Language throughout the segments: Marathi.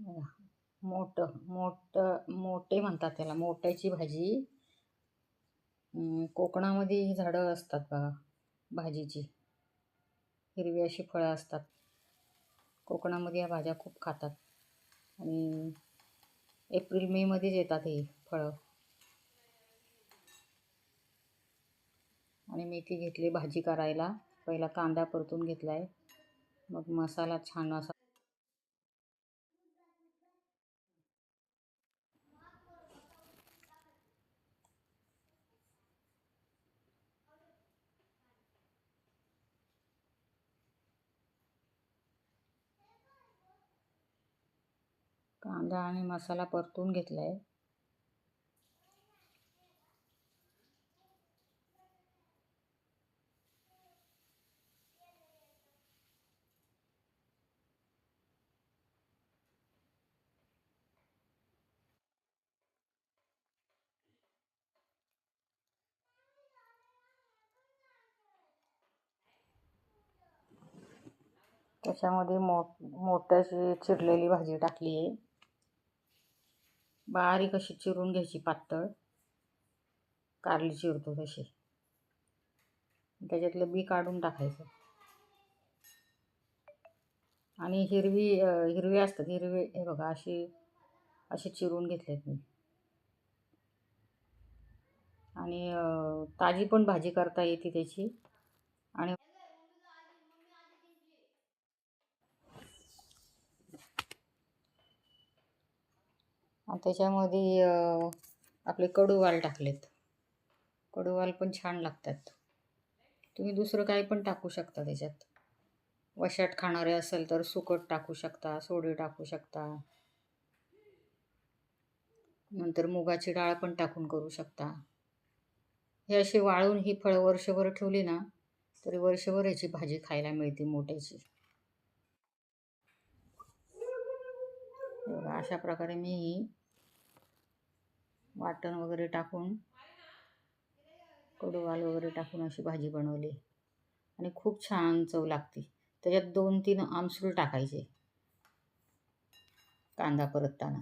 बघा, मोठे म्हणतात त्याला, मोट्याची भाजी. कोकणामध्ये ही झाडं असतात बघा भाजीची, हिरवी अशी फळं असतात. कोकणामध्ये या भाज्या खूप खातात आणि एप्रिल मे मध्येच येतात ही फळं. आणि मेथी घेतली भाजी करायला. पहिला कांदा परतून घेतलाय, मग मसाला छान असा कांदा आणि मसाला परतून घेतलाय. त्याच्यामध्ये मोठ्याची चिरलेली भाजी टाकली आहे. बारीक अशी चिरून घ्यायची, पातळ कारली चिरतो तशी. त्याच्यातलं बी काढून टाकायचं. आणि हिरवी असतात, हिरवे हे बघा अशी चिरून घेतलेत मी. आणि ताजी पण भाजी करता येते त्याची. आणि त्याच्यामध्ये आपले कडूवाल टाकलेत. कडूवाल पण छान लागतात. तुम्ही दुसरं काही पण टाकू शकता त्याच्यात. वशाट खाणारे असेल तर सुकट टाकू शकता, सोडे टाकू शकता. नंतर मुगाची डाळ पण टाकून करू शकता. हे अशी वाळून ही फळं वर्षभर ठेवली ना, तरी वर्षभर याची भाजी खायला मिळते मोठ्याची. अशा प्रकारे मी ही वाटण वगैरे टाकून, कडूवाल वगैरे टाकून अशी भाजी बनवली आणि खूप छान चव लागते. त्याच्यात 2-3 आमसूल टाकायचे कांदा परतताना.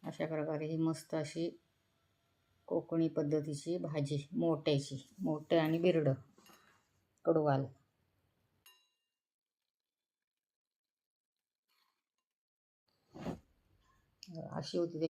अशा प्रकारे ही मस्त अशी कोकणी पद्धतीची भाजी, मोठे आणि बिरडं कडूवाल अशी होती.